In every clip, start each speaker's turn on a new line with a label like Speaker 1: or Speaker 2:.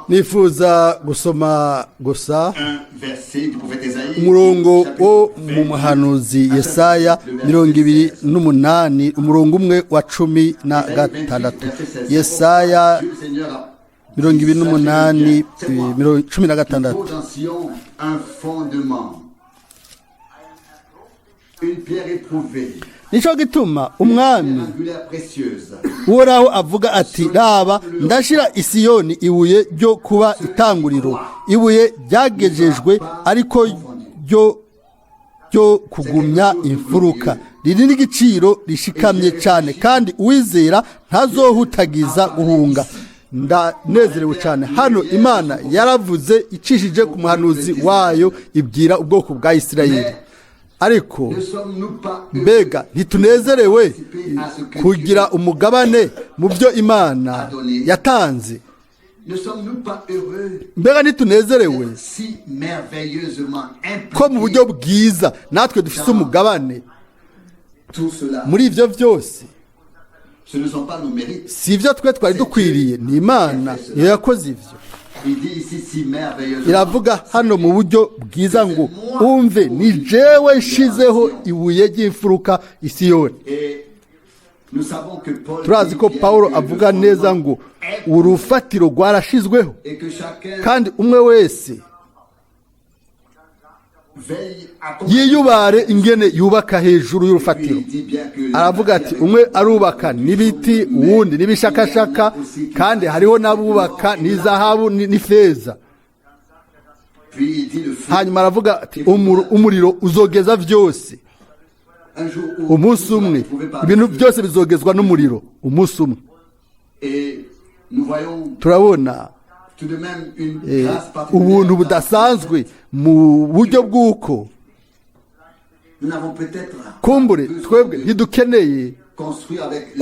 Speaker 1: nifuza gusoma gusa umurongo wo mu muhanuzi Yesaya 28 umurongo umwe wa 16. Yesaya 28 16. Nico gituma umwami Uhoraho avuga ati raba ndashira Isiyoni ibuye ryo kuba itanguriro, ibuye ryagejejwe ariko ryo kugumya imfuruka, riri n'igiciro rishikamye cyane, kandi uwizera ntazohutagiza guhunga. Ndanezerewe cyane hano Imana yaravuze icishije ku muhanuzi wayo ibwira ubwoko bwa Isirayeli. Ariko mbega ntitunezerewe kugira umugabane mu byo Imana yatanze? Mbega ntitunezerewe ko mu buryo bwiza natwe dufite umugabane muri ibyo byose? Si ibyo twe twari dukwiriye, ni Imana niyo yakoze ibyo. Iravuga hano mu buryo bwiza ngo umve ni jewe nshizeho ibuye ry'imfuruka Isiyoni. Turazi ko Paulo avuga neza ngo urufatiro rwarashizweho, kandi umwe wese yiyubare ingene yubaka hejuru y'urufatiro. Aravuga ati umwe arubaka n'ibiti, uwundi n'ibishakashaka, kandi hariho n'abubaka n'izahabu n'ifeza. Hanyuma aravuga ati umuriro uzogeza byose umunsi umwe, ibintu byose bizogezwa n'umuriro umunsi umwe. Turabona ubuntu budasanzwe mu buryo bw'uko kumbure twebwe ntidukeneye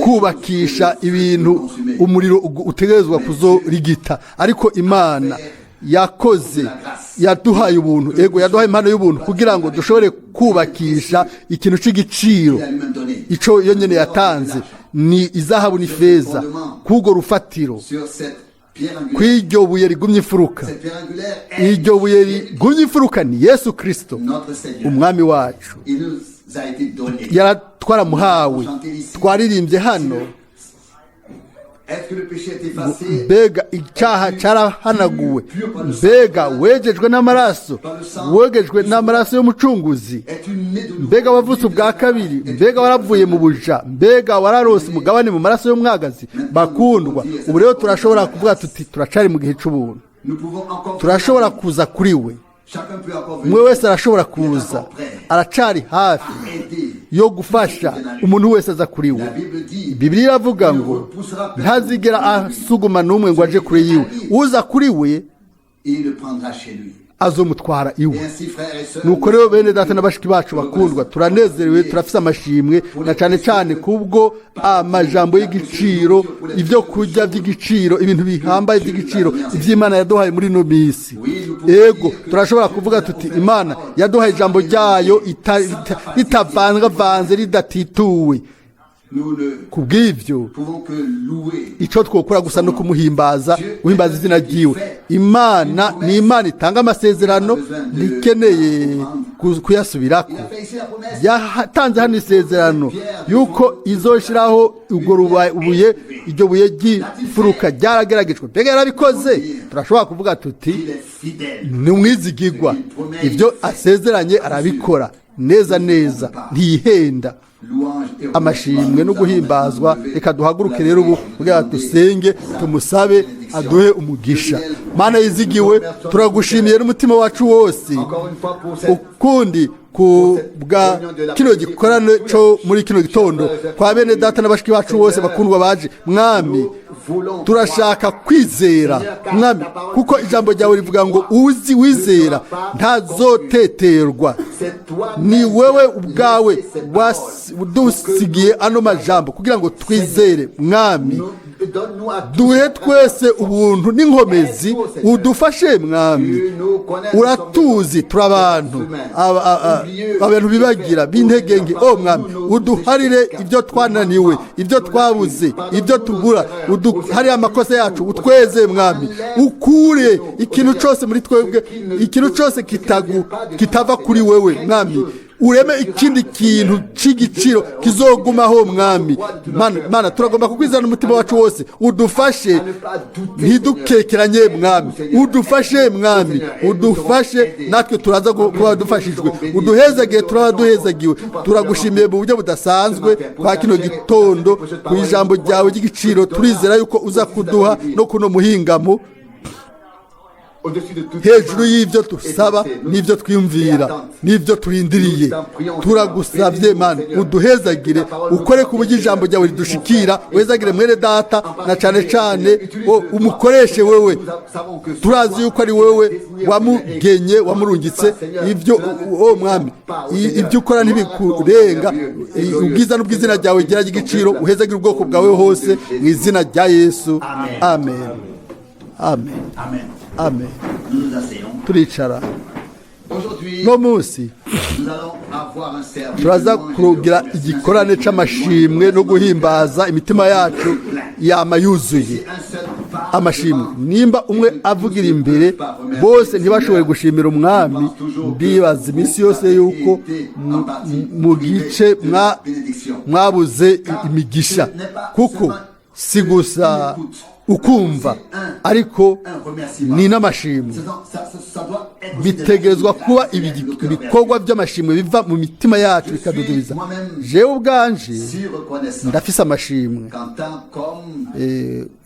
Speaker 1: kubakisha ibintu umuriro utegerezwa kuzorigita, ariko Imana yakoze, yaduhaye ubuntu, ego yaduhaye impano y'ubuntu kugira ngo dushobore kubakisha ikintu c'igiciro. Ico iyo nyene yatanze ni izahabu n'ifeza kugo rufatiro, kw'iryo buye rigumye imfuruka. Iryo buye rigumye imfuruka ni Yesu Kristo umwami wacu. Twaramuhawe, twaririmbye hano, mbega icyaha cyarahanaguwe, mbega wejejwe n'amaraso y'umucunguzi, mbega wavutse ubwa kabiri, mbega waravuye mu buja, mbega wararose umugabane mu maraso y'umwagazi. Bakundwa, ubu rero turashobora kuvuga tuti turacari mu gihe c'ubuntu, turashobora kuza kuri we. Umwe wese arashobora kuza, aracari hafi yo gufasha umuntu wese aza kuri we. Bibiliya iravuga ngo ntazigera asuguma n'umwe ngo aje kuri yiwe, uza kuri we azomutwara iwe. Nuko rero bene data n'abashiki bacu bakundwa, turanezerewe, turafise amashimwe, na cyane cyane kubwo amajambo y'igiciro, ibyo kurya by'igiciro, ibintu bihambaye by'igiciro ivy'Imana yaduhaye muri no misi. Ego turashobora kuvuga tuti Imana yaduhaye ijambo ryayo ritavangavanze, ridatituwe. Kubw'ivyo ico twokora gusa no kumuhimbaza, guhimbaza izina ryiwe. Imana ni Imana itanga amasezerano, ntikeneye kuyasubirako. Yatanze hano isezerano yuko izoshiraho ubwo rubuye, iryo buye ry'imfuruka ryarageragejwe, mbega yarabikoze. Turashobora kuvuga tuti ni umwizigirwa, ivyo asezeranye arabikora neza neza, ntihenda. Amashimwe no guhimbazwa. Reka duhaguruke rero ubu kugira dusenge, tumusabe aduhe umugisha. Mana yizigiwe, turagushimiye n'umutima wacu wose ukundi kubwa kino gikorane cyo muri kino gitondo, kwa bene data n'abashiki bacu bose bakundwa baje. Mwami, turashaka kwizera Mwami, kuko ijambo ryawe rivuga ngo uzi wizera ntazoteterwa. Ni wewe ubwawe wadusigiye ano majambo kugira ngo twizere Mwami. duhe twese ubuntu n'inkomezi udufashe mwami uratuzi turi abantu bibagira b'intege nke mwami uduharire ibyo twananiwe ibyo twabuze ibyo tubura uduharire amakosa yacu utweze mwami ukure ikintu cyose muri twebwe ikintu cyose kitava kuri wewe mwami ureme ikindi kintu cy'igiciro kizogumaho mwami mana turagomba kukwizana umutima wacu wose udufashe ntidukekeranye mwami udufashe mwami udufashe natwe turaza kuba dufashijwe uduhezagiye turaba duhezagiwe turagushimiye mu buryo budasanzwe kwa kino gitondo ku ijambo ryawe ry'igiciro turizera yuko uza kuduha no kuno muhingamo hejuru y'ibyo dusaba n'ibyo twiyumvira n'ibyo turindiriye turagusabye mana uduhezagire ukore ku buryo ijambo ryawe ridushikira wezagire mwene data na cyane cyane umukoreshe wewe turazi yuko ari wewe wamugenye wamurungitse ibyo mwami ibyo ukora ntibikurenga ubwiza n'ubw'izina ryawe gira igiciro uhezagire ubwoko bwawe hose mu izina rya Yesu amen amen amen turicara no munsi turaza kurugira igikorane c'amashimwe no guhimbaza imitima yacu yama yuzuye amashimwe nimba umwe avugira imbere bose ntibashobore gushimira umwami ndibaza iminsi yose yuko mu gice mwabuze imigisha kuko si gusa ukumva ariko ni n'amashimwe bitegerezwa kuba ibikorwa by'amashimwe biva mu mitima yacu bikadudubiza jewe ubwanje ndafise amashimwe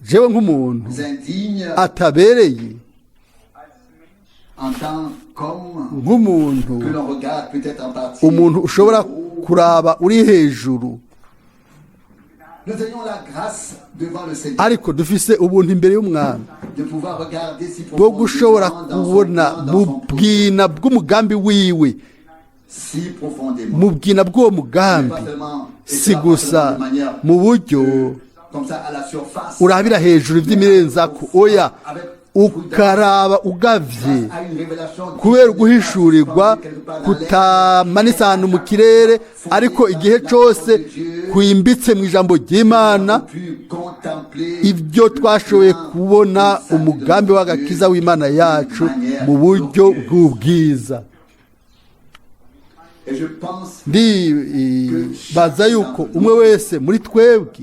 Speaker 1: jewe nk'umuntu atabereye nk'umuntu umuntu ushobora kuraba uri hejuru ariko dufise ubuntu imbere y'umwami bwo gushobora kubona mu bwina bw'umugambi wiwe mu bwina bw'uwo mugambi si gusa mu buryo urabira hejuru by'imirenzako oya ukaraba ugavye kubera uguhishurirwa kutamanitse ahantu mu kirere ariko igihe cyose kwimbitse mu ijambo ry'Imana ibyo twashoboye kubona umugambi w'agakiza w'Imana yacu mu buryo bw'ubwiza ndibaza yuko umwe wese muri twebwe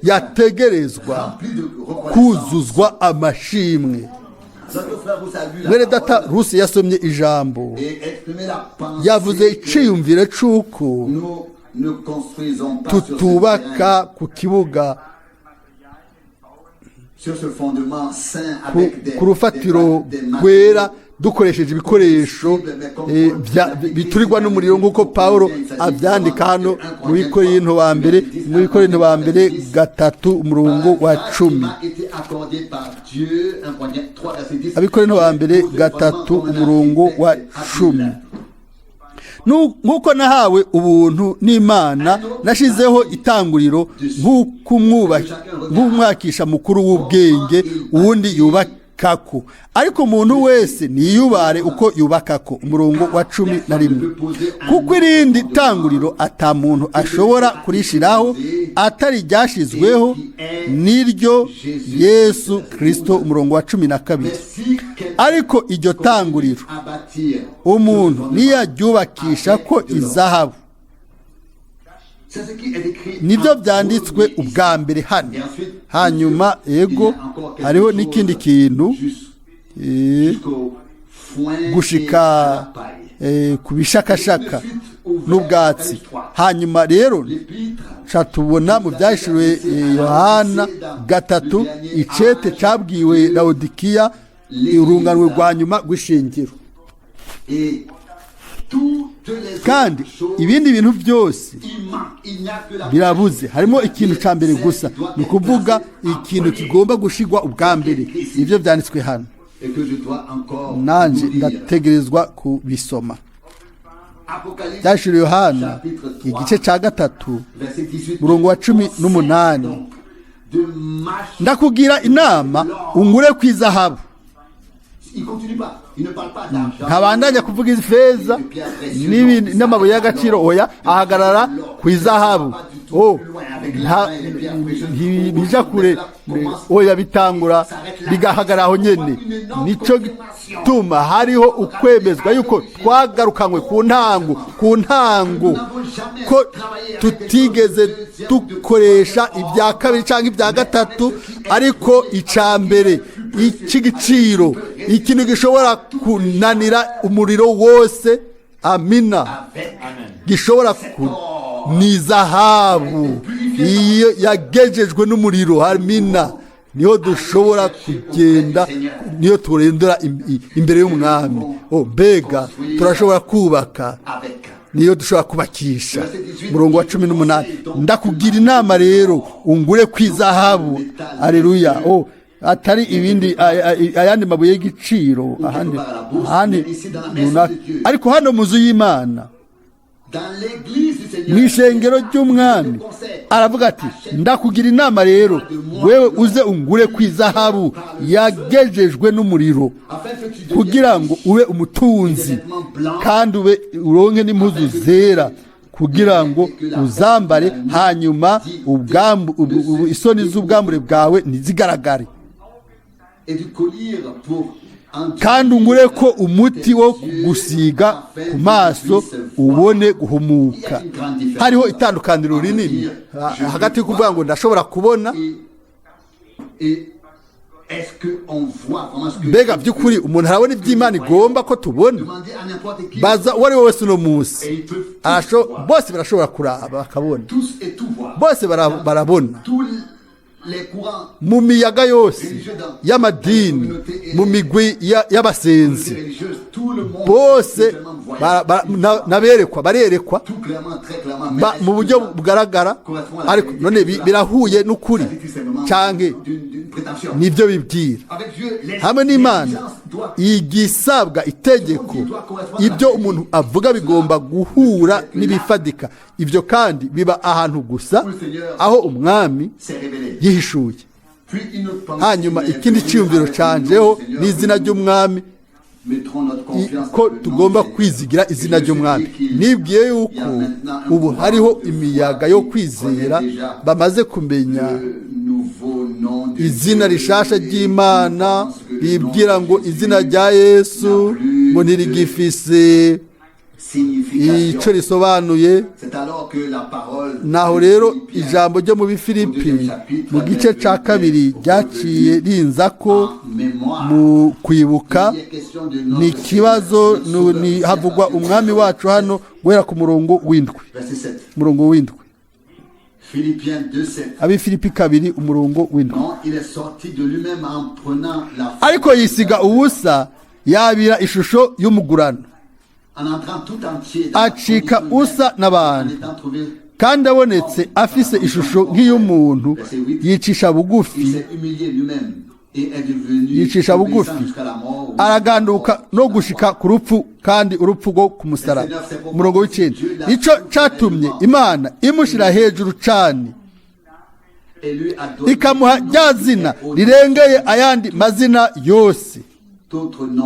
Speaker 1: yategerezwa kuzuzwa amashimwe mwene data Rusi yasomye ijambo yavuze iciyumvire c'uko tutubaka ku kibuga ku rufatiro rwera dukoresheje ibikoresho biturirwa n'umuriro nk'uko Pawulo abyandika hano mu Korinto wa mbere 3 umurongo wa 10 Korinto wa mbere 3 umurongo wa 10 nk'uko nahawe ubuntu n'Imana nashizeho itanguriro nk'umwakisha mukuru w'ubwenge uwundi yubaka ariko umuntu wese niyubare uko yubakako umurongo wa 11 kuko irindi tanguriro ata muntu ashobora kurishiraho atari ryashizweho niryo Yesu Kristo umurongo wa 12 ariko iryo tanguriro umuntu niyaryubakisha ko izahabu nibyo byanditswe ubwa mbere hano hanyuma ego hariho n'ikindi kintu gushika ku bishakashaka n'ubwatsi hanyuma rero tubona mu byahishuriwe Yohana 3 icete cabwiwe Laodikiya urunganwe rwa nyuma rw'ishingiro kandi ibindi bintu byose birabuze harimo ikintu cya mbere gusa ni ukuvuga ikintu kigomba gushigwa ubwa mbere nibyo byanditswe hano nanjye ndategerezwa kubisoma byashiriwe Yohana igice cya 3 murongo wa 18 ndakugira inama ungure ku izahabu. Ntabandanya kuvuga ifeza n'amabuye y'agaciro, oya ahagarara ku izahabu. Ntibija kure, oya bitangura bigahagarara aho nyene. Nico gituma hariho ukwemezwa yuko twagarukanywe ku ntango ko tutigeze dukoresha ibya kabiri cyangwa ibya gatatu, ariko icya mbere cy'igiciro, ikintu gishobora kunanira umuriro wose, amina, gishobora ni zahabu iyo yagejejwe n'umuriro, amina, niyo dushobora kugenda, niyo turendera imbere y'umwami. Mbega turashobora kubaka, niyo dushobora kubakisha. Murongo wa 18, ndakugira inama rero ungure ku izahabu. Aleluya. Atari ibindi ayandi mabuye y'igiciro ahandi ariko hano muzu y'Imana, mu ishengero ry'umwami aravuga ati, ndakugira inama rero wewe uze ungure ku izahabu yagejejwe n'umuriro, kugira ngo ube umutunzi kandi ube uronke n'impuzu zera, kugira ngo uzambare, hanyuma isoni z'ubwambure bwawe ntizigaragare, kandi ungure ko umuti wo gusiga ku maso ubone guhumuka. Hariho itandukaniro rinini hagati yo kuvuga ngo ndashobora kubona, mbega by'ukuri umuntu arabona iby'Imana igomba ko tubona. Baza uwo ari we wese uno munsi, bose barashobora kuraba bakabona, bose barabona mu miyaga yose y'amadini, mu migwi y'abasenzi, bose barerekwa mu buryo bugaragara, ariko none birahuye n'ukuri canke nibyo bibwira. Hamwe n'Imana igisabwa itegeko, ibyo umuntu avuga bigomba guhura n'ibifadika. Ibyo kandi biba ahantu gusa aho umwami yihishuye. Hanyuma ikindi cyumviro canjeho n'izina ry'umwami, ko tugomba kwizigira izina ry'umwami. Nibwiye yuko ubu hariho imiyaga yo kwizera, bamaze kumenya izina rishasha ry'Imana, bibwira ngo izina rya Yesu ngo ntirigifise icyo risobanuye. Naho rero ijambo ryo mu Bifilipi mu gice cya 2 ryaciye rinza ko mu kwibuka ni ikibazo, havugwa umwami wacu hano guhera ku murongo w'indwi. Abifilipi 2 umurongo w'indwi. Ariko yisiga ubusa, yabira ishusho y'umugurano, acika usa n'abantu, kandi abonetse afise ishusho nk'iy'umuntu, yicisha bugufi, araganduka no gushika ku rupfu, kandi urupfu rwo ku musaraba. Umurongo w'icenda, nico catumye Imana imushira hejuru cane, ikamuha rya zina rirengeye ayandi mazina yose.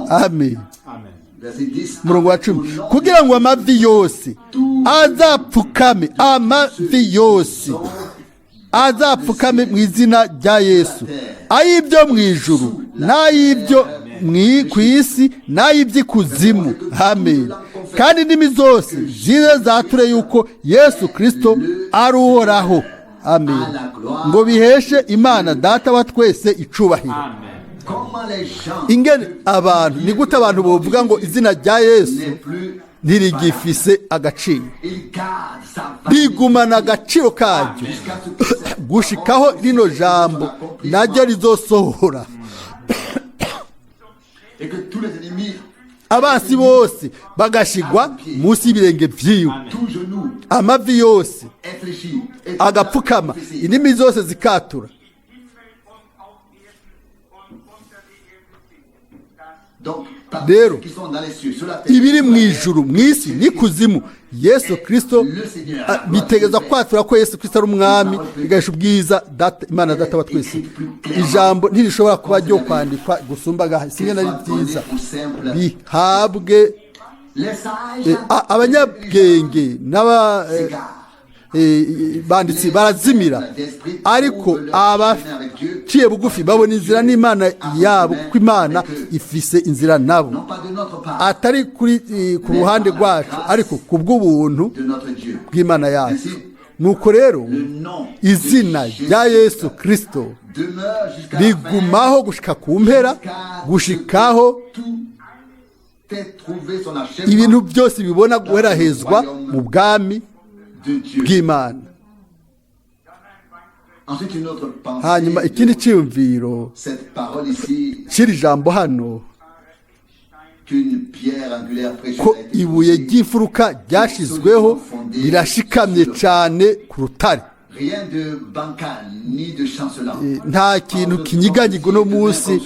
Speaker 1: Amen. Murongo wa 10, kugira ngo amavi yose azapfukame, azapfukame mu izina rya Yesu, ay'ibyo mu ijuru n'ay'ibyo ku isi n'ay'iby'ikuzimu. Amen. Kandi indimi zose zize zature yuko Yesu Kristo ari uhoraho. Amen. Ngo biheshe Imana Data wa twese icubahiro. Ingene abantu, ni gute abantu bovuga ngo izina rya Yesu ntirigifise agaciro, rigumana agaciro karyo gushikaho rino jambo naryo rizosohora. Abasi bose bagashigwa munsi y'ibirenge vyiwe, amavi yose agapfukama, indimi zose zikatura. rero ibiri mu ijuru mu isi n'ikuzimu Yesu Kristo bitegeza kwatura ko Yesu Kristo ari umwami bigasha ubwiza Imana data wa twese. Ijambo ntirishobora kuba ryo kwandikwa gusumba singe nari byiza bihabwe abanyabwenge banditsi barazimira, ariko abaciye bugufi babona inzira n'Imana yabo, kuko Imana ifise inzira nabo, atari ku ruhande rwacu ariko ku bw'ubuntu bw'Imana yacu. Nuko rero izina rya Yesu Kristo rigumaho gushika ku mpera, gushikaho ibintu byose bibona guherahezwa mu bwami bw'Imana. Hanyuma ikindi cyumviro kiri jambo hano ko ibuye ry'imfuruka ryashizweho rirashikamye cyane ku rutare. Nta kintu kinyiganyiga uno munsi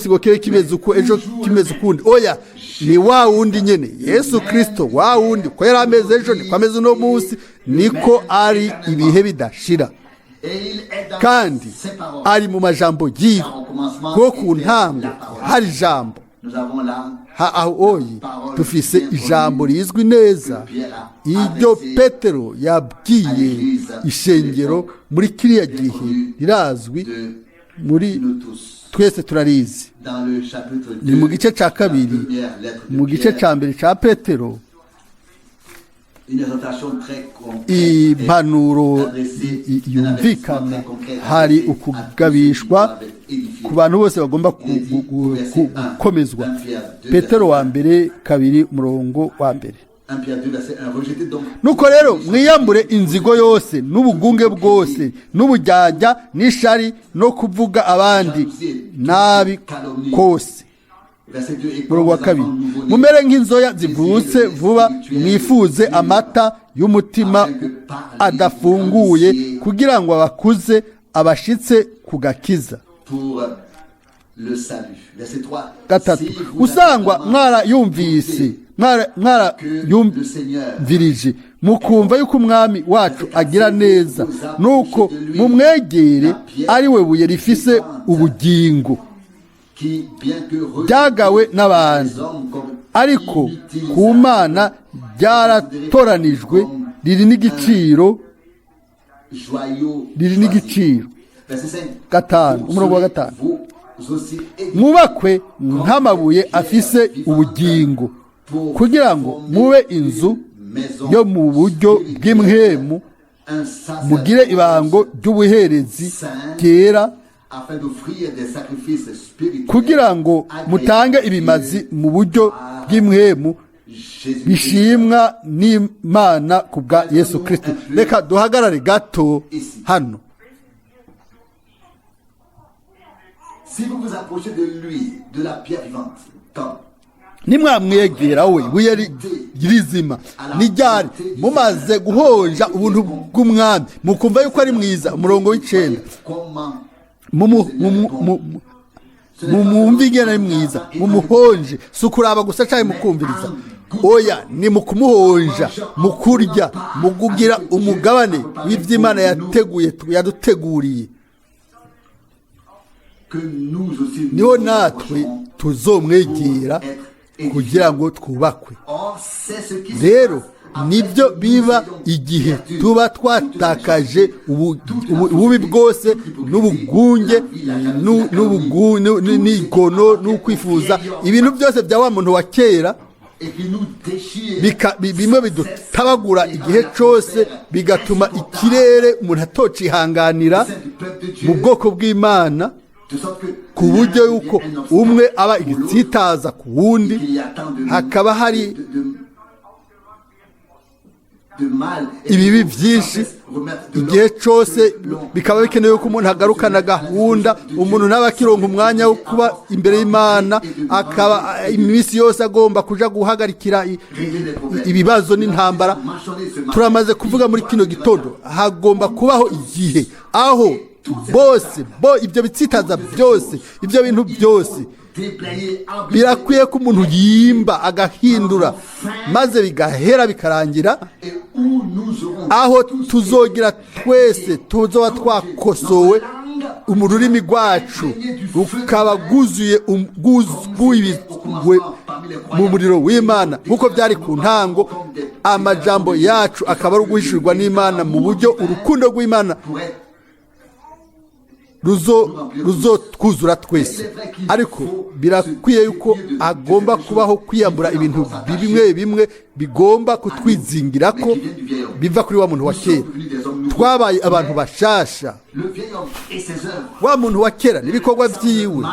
Speaker 1: ngo kibe kimeze uko ejo kimeze ukundi. Oya, ni wa wundi nyene Yesu Kristo, wa wundi ko yari ameze ejo niko ameze uno munsi, niko ari ibihe bidashira, kandi ari mu majambo yiwe. Ko ku ntango hari ijambo, aho oyi dufise ijambo rizwi neza, iryo Petero yabwiye ishengero muri kiriya gihe rirazwi, muri twese turarizi. Ni mu gice cya kabiri, mu gice cya mbere cya Petero, impanuro yumvikana, hari ukugabishwa ku bantu bose bagomba gukomezwa. Petero wa mbere kabiri umurongo wa mbere. Nuko rero mwiyambure inzigo yose n'ubugunge bwose n'ubujyajya n'ishari no kuvuga abandi nabi kose. Umurongo wa kabiri, mumere nk'inzoya zivutse vuba, mwifuze amata y'umutima adafunguye, kugira ngo abakuze abashitse kugakiza. Gatatu, usangwa mwarayumvirije mukumva yuko umwami wacu agira neza, nuko mumwegere, ari we buye rifise ubugingo, byagawe n'abantu, ariko ku Mana ryaratoranijwe, riri n'igiciro. Gatanu, umurongo wa gatanu, mwubakwe nk'amabuye afise ubugingo, kugira ngo mube inzu yo mu buryo bw'imhemu, mugire ibango ry'ubuherezi ryera, kugira ngo mutange ibimazi mu buryo bw'imhemu bishimwa n'Imana ku bwa Yesu Kristo. Reka duhagarare gato hano. Nimwamwegera we buye rizima nijyari, mumaze guhonja ubuntu bw'umwami, mukumva yuko ari mwiza. Umurongo w'icenda, mumvigena ari mwiza, mumuhonje, si ukuraba gusa cyane mukumviriza. Oya, ni mukumuhonja, mukurya, mukugira umugabane w'ivy'Imana yaduteguriye. Niho natwe tuzomwegera kugira ngo twubakwe. Rero nibyo biba igihe tuba twatakaje ububi bwose n'ubugunge n'igono n'ukwifuza ibintu byose bya wa muntu wa kera, bimwe bidutabagura igihe cyose, bigatuma ikirere umuntu atocihanganira mu bwoko bw'Imana, ku buryo yuko umwe aba igitsitaza ku wundi. Hakaba hari ibibi byinshi igihe cyose, bikaba bikenewe ko umuntu agarukana gahunda, umuntu ntabakironka umwanya wo kuba imbere y'Imana, akaba iminsi yose agomba kuja guhagarikira ibibazo n'intambara. Turamaze kuvuga muri kino gitondo, hagomba kubaho igihe aho bose ibyo bitsitaza byose, ibyo bintu byose birakwiye ko umuntu yimba agahindura, maze bigahera bikarangira, aho tuzogira twese tuzoba twakosowe, mu rurimi rwacu rukaba rwuzuye mu muriro w'Imana nk'uko byari ku ntango, amajambo yacu akaba ari uguhishurirwa n'Imana mu buryo urukundo rw'Imana ruzotwuzura twese. Ariko birakwiye yuko agomba kubaho kwiyambura ibintu bimwe bimwe bigomba kutwizingira ko biva kuri wa muntu wa kera. Twabaye abantu bashasha. Wa muntu wa kera n'ibikorwa byiwe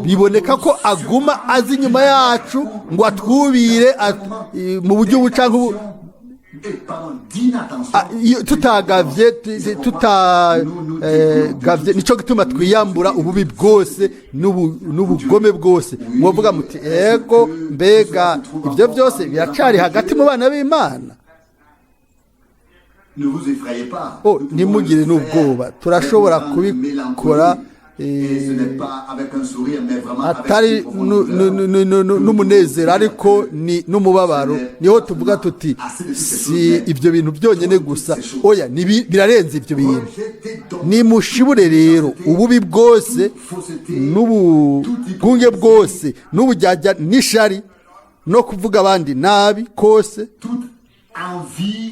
Speaker 1: biboneka ko aguma azi inyuma yacu ngo atwubire mu buryo bucanka tutagavye nico gituma twiyambura ububi bwose n'ubugome bwose. Mwovuga muti ego mbega ibyo byose biracari hagati mu bana b'Imana. Nimugire n'ubwoba, turashobora kubikora atari n'umunezero ariko ni n'umubabaro. Niho tuvuga tuti si ibyo bintu byonyine gusa, oya birarenze ibyo bintu. Nimushibure rero ububi bwose n'ubugunge bwose n'ubujyajya n'ishari no kuvuga abandi nabi kose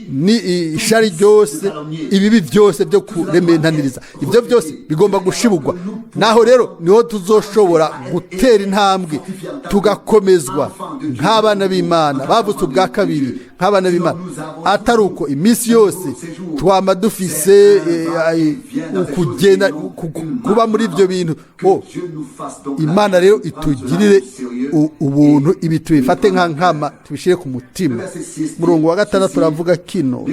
Speaker 1: ni ishari ryose, ibibi byose byo kurementaniriza, ibyo byose bigomba gushibugwa. Naho rero niho tuzoshobora gutera intambwe tugakomezwa nk'abana b'Imana bavutse ubwa kabiri, nk'abana b'Imana. Atari uko iminsi yose twama dufise kugenda kuba muri ibyo bintu. Imana rero itugirire ubuntu, ibi tubifate nka nkama tubishire ku mutima. Murongo wa 6 turavuga kino,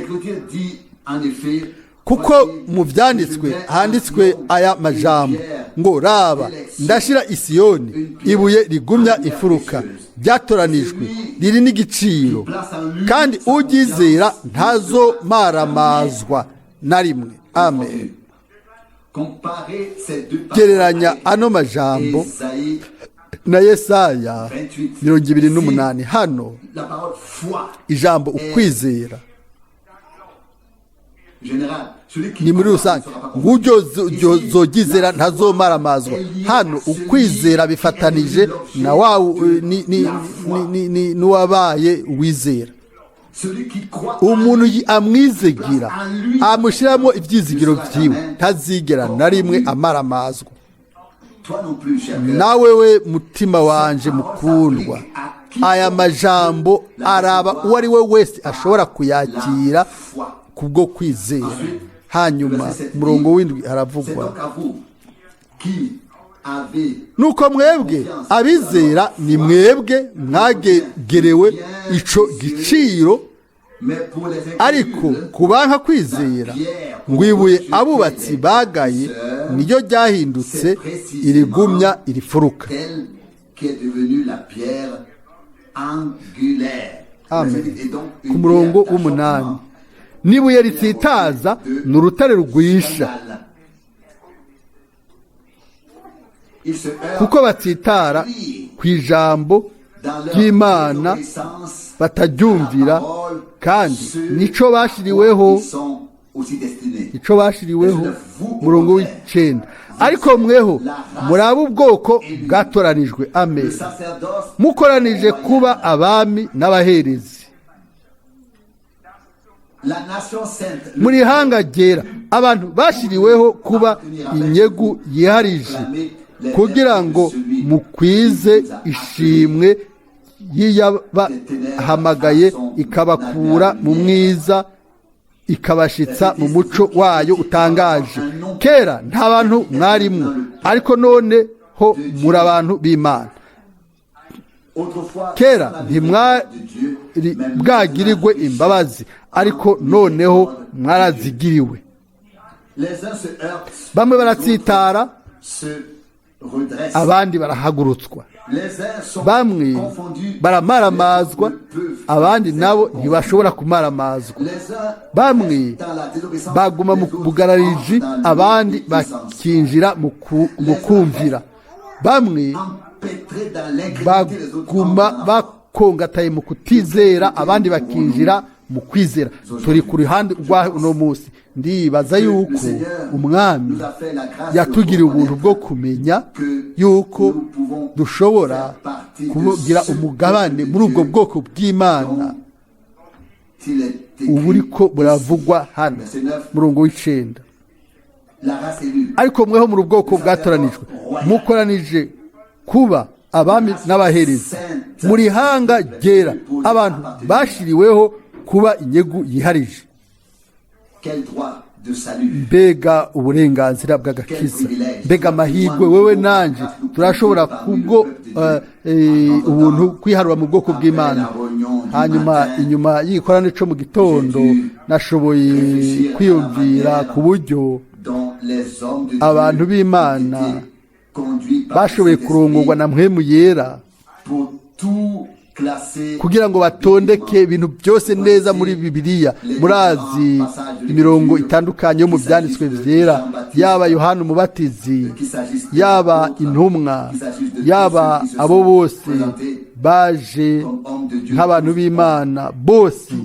Speaker 1: kuko mu byanditswe handitswe aya majambo ngo raba ndashira Isiyoni ibuye rigumya ifuruka, byatoranijwe riri n'igiciro, kandi ugizera ntazomaramazwa na rimwe. Amen. Gereranya ano majambo na Yesaya 28. Hano ijambo ukwizera ni muri rusange, ng'uryo zogizera ntazomaramazwa. Hano ukwizera bifatanije na n'uwabaye wizera. Umuntu amwizigira, amushyiramo ibyizigiro byiwe, ntazigera na rimwe amaramazwa. Nawe we mutima wanje mukundwa, aya majambo araba uwo ari we wese ashobora kuyakira kubwo kwizera. Hanyuma murongo w'indwi haravugwa, nuko mwebwe abizera ni mwebwe mwagerewe ico giciro, ariko kubanka kwizera ngwibuye abubatsi bagaye niyo ryahindutse irigumya irifuruka. Amen. Ku murongo w'8, nibuye ritsitaza ni urutare rugwisha, kuko batsitara ku ijambo ry'Imana bataryumvira, kandi nico bashiriweho. Murongo w'9, ariko mweho muraba ubwoko bwatoranijwe. Amen. Mukoranije kuba abami n'abaherezi, muri hanga ryera, abantu bashiriweho kuba inyegu yiharije, kugira ngo mukwize ishimwe yiyabahamagaye ikabakura mu mwiza ikabashitsa mu muco wayo utangaje. Kera nta bantu mwarimwo, ariko none ho muri abantu b'Imana. Kera ntimwari bwagirirwe imbabazi, ariko noneho mwarazigiriwe. Bamwe baratsitara, abandi barahagurutswa. bamwe baramaramazwa abandi nabo ntibashobora kumaramazwa, bamwe baguma mu bugarariji abandi bakinjira mu kumvira, bamwe baguma bakongataye mu kutizera abandi bakinjira mu kwizera. Turi ku ruhande rwa uno munsi. Ndibaza yuko umwami yatugiriye ubuntu bwo kumenya yuko dushobora kugira umugabane muri ubwo bwoko bw'Imana uburiko buravugwa hano murongo w'icenda. Ariko mweho muri ubwoko bwatoranijwe mukoranije kuba abami n'abaherezi muri hanga ryera, abantu bashiriweho kuba inyegu yiharije. Mbega uburenganzira bw'agakiza, mbega amahirwe wewe nanje turashobora kubwo ubuntu kwiharura mu bwoko bw'Imana. Hanyuma inyuma y'igikorane cyo mu gitondo nashoboye kwiyumvira ku buryo abantu b'Imana bashoboye kurongorwa na mpwemu yera kugira ngo batondeke ibintu byose neza muri Bibiliya. Murazi imirongo itandukanye yo mu byanditswe vyera, yaba Yohana umubatizi, yaba intumwa, yaba abo bose baje nk'abantu b'Imana, bose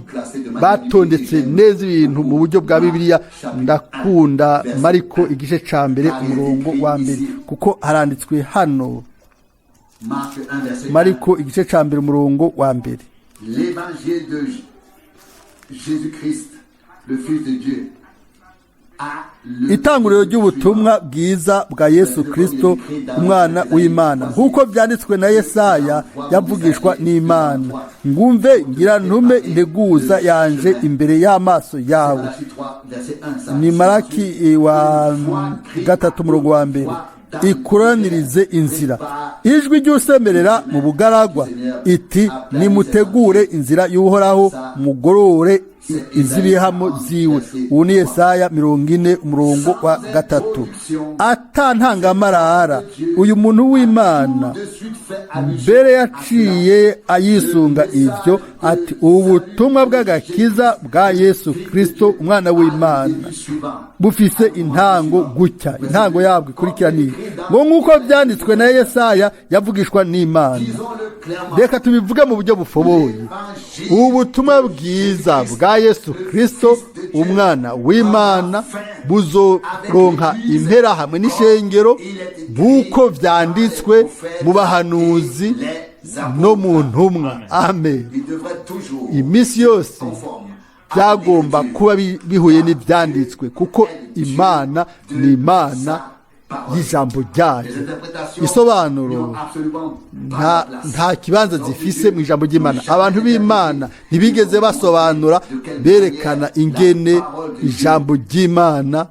Speaker 1: batondetse neza ibintu mu buryo bwa Bibiliya. Ndakunda Mariko igice ca mbere umurongo wa mbere, kuko haranditswe hano Mariko igice ca mbere umurongo wa mbere.
Speaker 2: L'évangile de Jésus-Christ, le Fils de Dieu,
Speaker 1: itanguriro ry'ubutumwa bwiza bwa Yesu Kristo umwana w'Imana, nk'uko byanditswe na Yesaya yavugishwa n'Imana, ngumve ngira ntume integuza yanje imbere y'amaso yawe. Ni Malaki wa gatatu umurongo wa mbere. Ikuranirize inzira, ijwi ry'usemerera mu bugaragwa iti nimutegure inzira y'Uhoraho, mugorore izibihamo ziwe. Ubu ni Yesaya 40 umurongo wa gatatu. Atantangamarara uyu muntu w'Imana mbere yaciye ayisunga ivyo ati ubutumwa bw'agakiza bwa Yesu Kristo umwana w'Imana bufise intango gutya. Intango yabwo ikurikiraniye ngo nk'uko byanditswe na Yesaya yavugishwa n'Imana. Reka tubivuge mu buryo bufoboye. Ubutumwa bwiza bwa Yesu Kristo umwana w'Imana buzoronka impera hamwe n'ishengero nk'uko vyanditswe mu bahanuzi no mu ntumwa. Amen. Imisi yose byagomba kuba bihuye n'ibyanditswe, kuko Imana ni Imana y'ijambo ryayo. Isobanuro nta kibanza zifise mu ijambo ry'Imana. Abantu b'Imana ntibigeze basobanura berekana ingene ijambo ry'Imana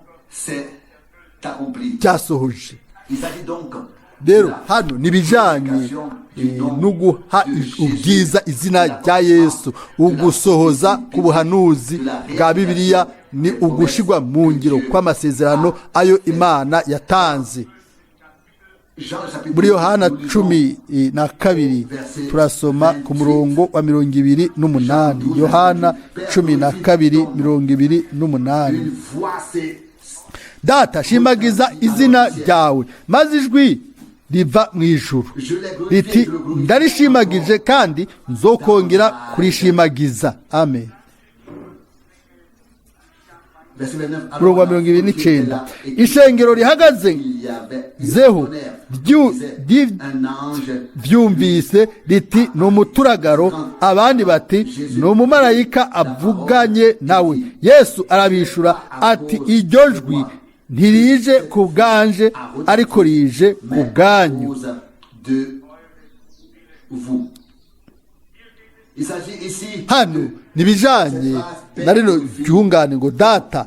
Speaker 1: ryasohoje. Rero hano nibijanye no guha ubwiza izina rya Yesu, ugusohoza ku buhanuzi bwa Bibiliya, ni ugushirwa mu ngiro kw'amasezerano ayo Imana yatanze. Muri Yohana 12 turasoma ku murongo wa 28. Yohana 12:28. Data shimagiza izina ryawe, maze ijwi riva mu ijuru riti ndarishimagije kandi nzokongera kurishimagiza. Amen. Murongo wa 29. Ishengero rihagaze zeho vyumvise riti ni umuturagaro, abandi bati ni umumarayika avuganye nawe. Yesu arabishura ati iryo jwi ntirije ku bwanje ariko rije ku bwanyu. Hano nibijanye na rino ryungane ngo data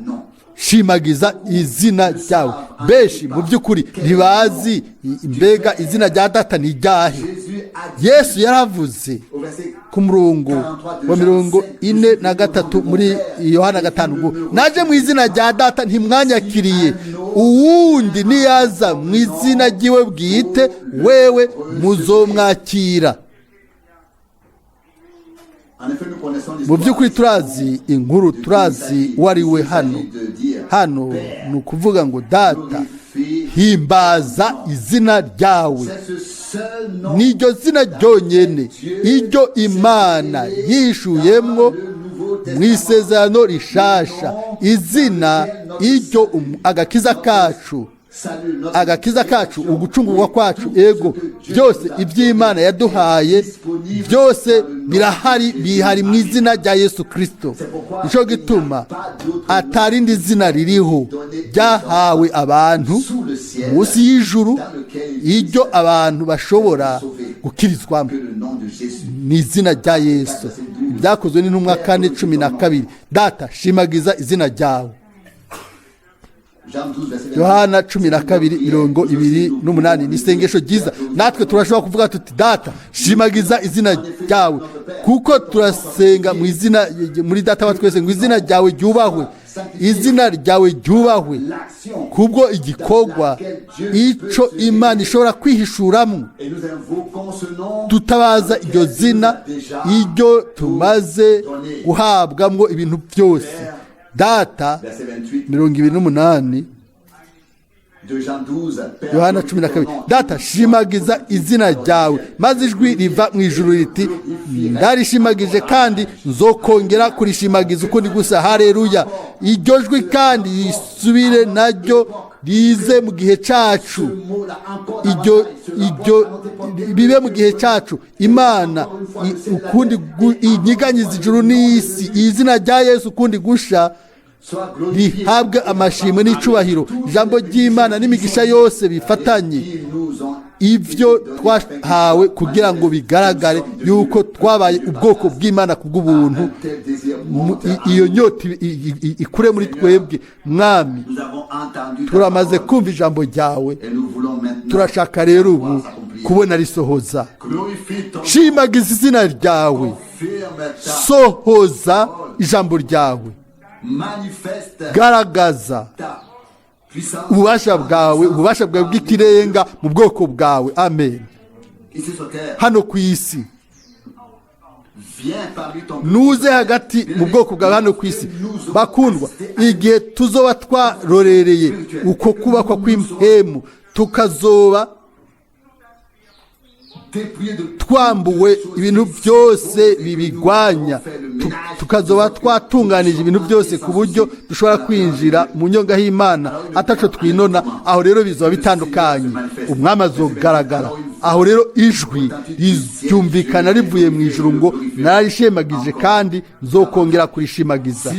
Speaker 1: shimagiza izina ryawe. Beshi mu by'ukuri ntibazi mbega izina rya data ni ryahe. Yesu yaravuze ku murongo wa 43 muri Yohana 5 ngo naje mu izina rya data ntimwanyakiriye, uwundi niyaza mu izina ry'iwe bwite wewe muzomwakira. Mu by'ukuri turazi inkuru, turazi wariwe hano ni ukuvuga ngo data himbaza izina ryawe. Niryo zina ryonyene iryo Imana yishuyemwo mu isezerano rishasha, izina iryo agakiza kacu ugucungurwa kwacu, ego byose iby'Imana yaduhaye byose bihari mu izina rya Yesu Kristo. Nico gituma atarindi zina ririho ryahawe abantu munsi y'ijuru iryo abantu bashobora gukirizwamo, ni izina rya Yesu. Byakozwe n'intumwa 4:12. Data shimagiza izina ryawe. Yohana 12:28 ni isengesho ryiza. Natwe turashobora kuvuga tuti data shimagiza izina ryawe, kuko turasenga mu izina muri data wa twese ngo izina ryawe ryubahwe, izina ryawe ryubahwe kubwo igikorwa ico Imana ishobora kwihishuramwo. Tutabaza iryo zina iryo tumaze guhabwamwo ibintu byose. Data 28 Yohana 12. Data shimagiza izina ryawe, maze ijwi riva mu ijuru riti ndarishimagije kandi nzokongera kurishimagiza ukundi gusa. Haleluya. Iryo jwi kandi risubire naryo rize mu gihe cacu, iryo bibe mu gihe cacu. Imana ukundi inyiganyiza ijuru n'isi, izina rya Yesu ukundi gusha rihabwe amashimwe n'icubahiro. Ijambo ry'Imana n'imigisha yose bifatanye, ivyo twahawe kugira ngo bigaragare yuko twabaye ubwoko bw'Imana kubw'ubuntu. Iyo nyota ikure muri twebwe. Mwami, turamaze kumva ijambo ryawe, turashaka rero ubu kubona risohoza. Shimagiza izina ryawe, sohoza ijambo ryawe, garagaza ububasha bwawe bw'ikirenga mu bwoko bwawe. Amen. Hano ku isi nuze hagati mu bwoko bwawe hano ku isi. Bakundwa, igihe tuzoba twarorereye uko kubakwa kw'impemu, tukazoba twambuwe ibintu byose bibigwanya, tukazoba twatunganije ibintu byose ku buryo dushobora kwinjira mu nyonga y'Imana ataco twinona. Aho rero bizoba bitandukanye, umwami azogaragara. Aho rero ijwi ribyumvikana rivuye mu ijuru ngo narishemagije kandi nzokongera kurishimagiza.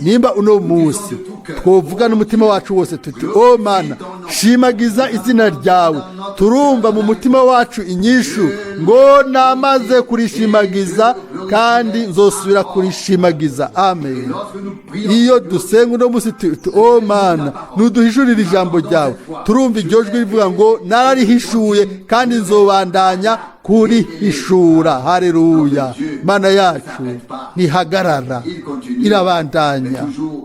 Speaker 1: Nimba uno munsi twovuga n'umutima wacu wose tuti o Mana shimagiza izina ryawe, turumva mu mutima wacu inyishu ngo namaze kurishimagiza kandi nzosubira kurishimagiza. Amen. Iyo dusenga uno munsi tuti o Mana nuduhishurira ijambo ryawe, turumva iryo jwi rivuga ngo nararihishuye kandi nzobandanya kurihishura. Haleluya. Mana yacu ntihagarara, irabandanya,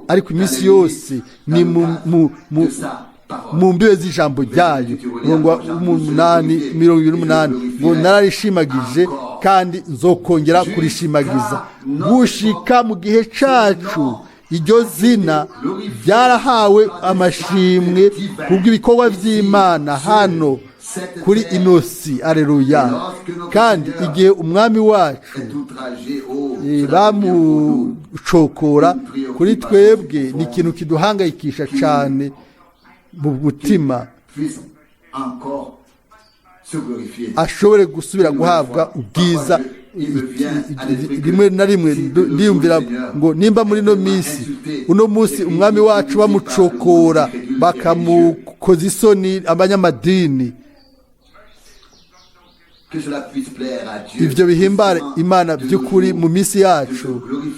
Speaker 1: ariko iminsi yose ni mu mbibe z'ijambo ryayo. Ngo 8:28 ngo nararishimagije kandi nzokongera kurishimagiza. Gushika mu gihe cacu iryo zina ryarahawe amashimwe kubw'ibikorwa by'Imana hano kuri inosi. Aleluya. Kandi igihe umwami wacu bamucokora kuri twebwe, ni ikintu kiduhangayikisha cyane mu mutima, ashobore gusubira guhabwa ubwiza. Rimwe na rimwe ndiyumvira ngo nimba muri uno munsi umwami wacu bamucokora bakamukoza isoni abanyamadini,
Speaker 2: que cela puisse plaire à Dieu.
Speaker 1: ibyo bihimbare imana by'ukuri mu minsi yacu,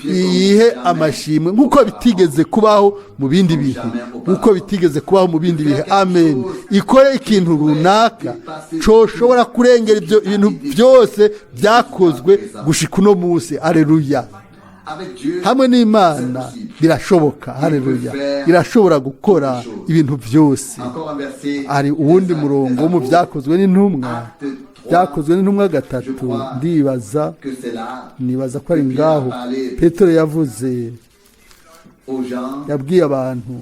Speaker 1: iyihe amashimwe nk'uko bitigeze kubaho mu bindi bihe, nk'uko bitigeze kubaho mu bindi bihe. Amen. Ikore ikintu runaka coshobora kurengera ibyo bintu byose byakozwe gushika uno munsi. Haleluya. Hamwe n'Imana birashoboka. Haleluya. Irashobora gukora ibintu byose. Ari uwundi murongo wo mu byakozwe n'intumwa, byakozwe n'intumwa 3, nibaza ko ari ngaho Petero yavuze, yabwiye abantu,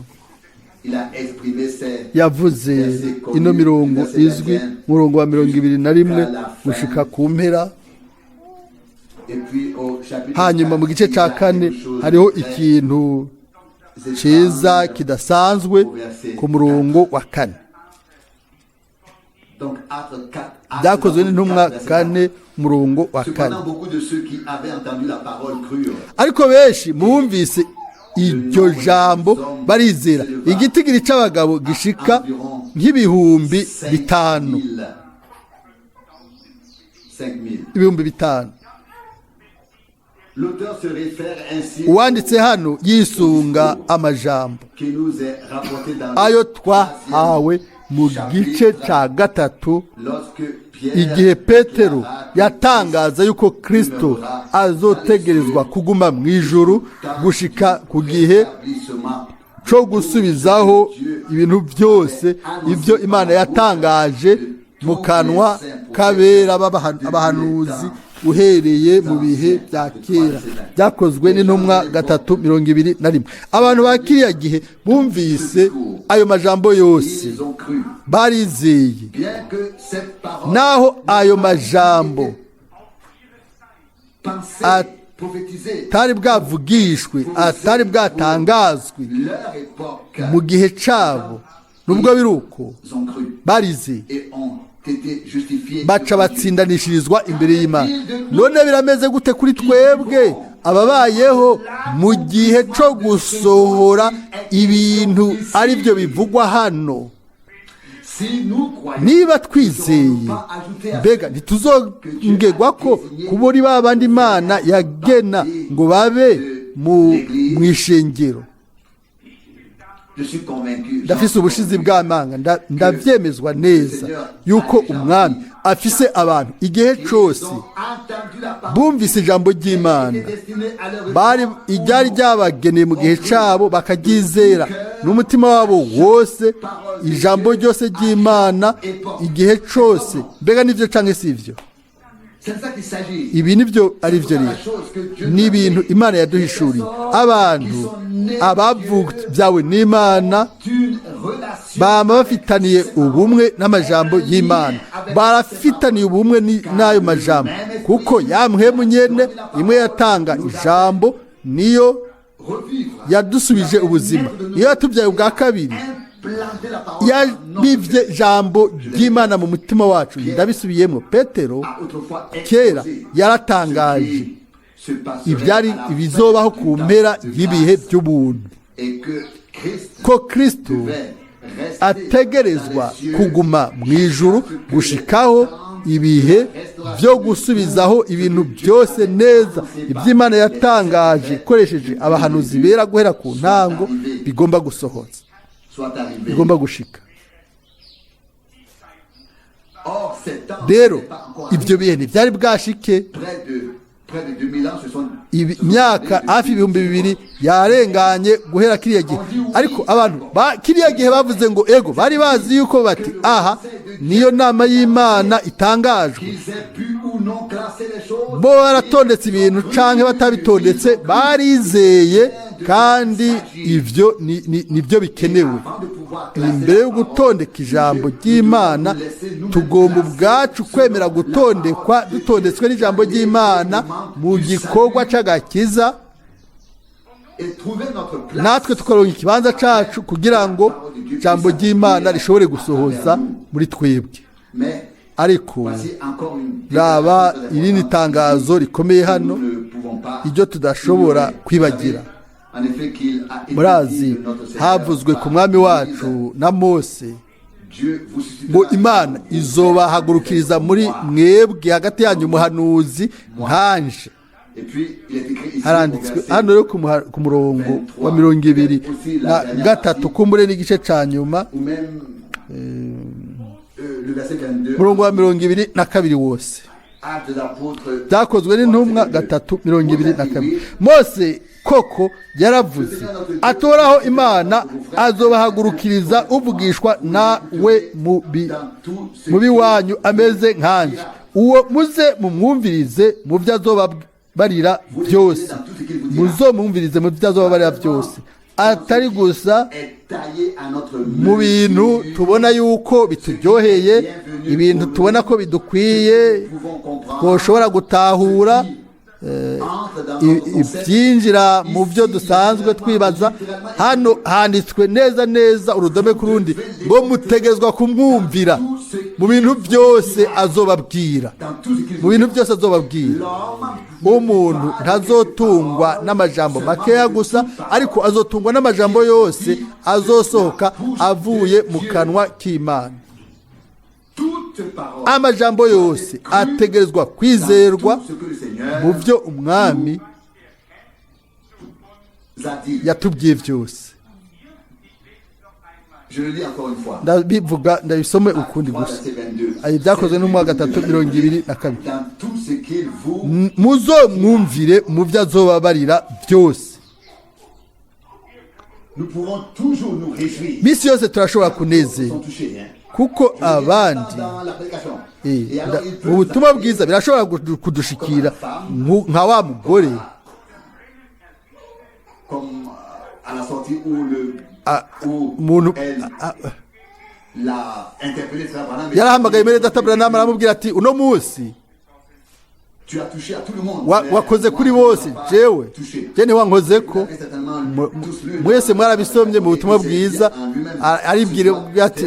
Speaker 1: yavuze ino mirongo izwi, murongo wa 21 gushika ku mpera. Hanyuma mu gice cya 4 hariho ikintu cyiza kidasanzwe ku murongo wa 4. Byakozwe n'intumwa 4 murongo wa 4. Ariko benshi bumvise iryo jambo barizera. Igitigiri cy'abagabo gishika nk'ibihumbi 5. Ibihumbi 5. Uwanditse hano yisunga amajambo ayo twahawe mu gice cya 3 igihe Petero yatangaza yuko Kristo azotegerezwa kuguma mu ijuru gushika ku gihe cyo gusubizaho ibintu byose ibyo Imana yatangaje mu kanwa kabera abahanuzi uhereye mu bihe bya kera. Byakozwe n'intumwa 3:21. Abantu ba kiriya gihe bumvise ayo majambo yose barizeye, naho ayo majambo atari bwavugishwe, atari bwatangazwe mu gihe cyabo. Nubwo biruko barizeye, baca batsindanishirizwa imbere y'Imana. None birameze gute kuri twebwe ababayeho mu gihe cyo gusohora ibintu ari byo bivugwa hano? Niba twizeye, mbega ntituzongegwa ko kuburi babandi Imana yagena ngo babe mu ishengero? Ndafise ubushizi bw'amanga, ndavyemezwa neza yuko umwami afise abantu igihe cyose bumvise ijambo ry'Imana, bari iryari ryabageneye mu gihe cyabo, bakaryizera n'umutima wabo wose, ijambo ryose ry'Imana igihe cyose. Mbega nivyo canke sivyo? Ibi nibyo ari byo rero, ni ibintu Imana yaduhishuriye. Abantu abavugyawe n'Imana bama bafitaniye ubumwe n'amajambo y'Imana, barafitaniye ubumwe n'ayo majambo, kuko yamhemu nyene imwe yatanga ijambo niyo yadusubije ubuzima. Iyo yatubyaye ubwa kabiri, yabivye jambo ry'Imana mu mutima wacu. Ndabisubiyemo, Petero kera yaratangaje ibyari ibizobaho ku mpera y'ibihe by'ubuntu, ko Kristo ategerezwa kuguma mu ijuru gushikaho ibihe byo gusubizaho ibintu byose neza iby'Imana yatangaje ikoresheje abahanuzi bera guhera ku ntango bigomba gusohoza, bigomba gushika. Rero ibyo bihe ntibyari bwashike. Imyaka hafi 2000 yarenganye guhera kiriya gihe, ariko abantu kiriya gihe bavuze ngo ego, bari bazi yuko bati aha niyo nama y'Imana itangajwe. Bo baratondetse ibintu canke batabitondetse, barizeye, kandi ivyo nibyo bikenewe. Imbere yo gutondeka ijambo ry'Imana, tugomba ubwacu kwemera gutondekwa, dutondetswe n'ijambo ry'Imana mu gikorwa c'agakiza, natwe tukaronka ikibanza cacu kugira ngo ijambo ry'Imana rishobore gusohoza muri twebwe. Ariko raba irindi tangazo rikomeye hano, iryo tudashobora kwibagira. Murazi havuzwe ku mwami wacu na Mose ngo imana izobahagurukiriza muri mwebwe hagati yanyu umuhanuzi nkanje. haranditswe hano rero ku murongo wa 23 kumbure n'igice ca nyuma, murongo wa 22 wose, byakozwe n'intumwa 3:22. Mose koko yaravuze atoraho imana azobahagurukiriza uvugishwa nawe mubi wanyu ameze nkanje, uwo muze mumwumvirize mu byo azobabarira byose, muzomwumvirize mu byo azobabarira byose, atari gusa mu bintu tubona yuko bituryoheye, ibintu tubona ko bidukwiye twoshobora gutahura, ibyinjira mu byo dusanzwe twibaza. Hano handitswe neza neza urudome ku rundi ngo mutegezwa kumwumvira mu bintu byose azobabwira, mu bintu byose azobabwira. Umuntu ntazotungwa n'amajambo makeya gusa, ariko azotungwa n'amajambo yose azosohoka avuye mu kanwa k'Imana. Amajambo yose ategerezwa kwizerwa mu byo umwami yatubwiye byose. ndabivuga ndabisome ukundi gusa, ayi byakozwe n'umwa 3:22. muzomwumvire mu byo azobabarira byose. Misi yose turashobora kunezera kuko abandi mu butumwa bwiza birashobora kudushikira nka wa mugore umuntu yarahamagaye Mwene Data Ewald Frank aramubwira ati uno munsi wakoze kuri bose, jewe wankoze ko mwese mwarabisomye mu butumwa bwiza. Aribwira ati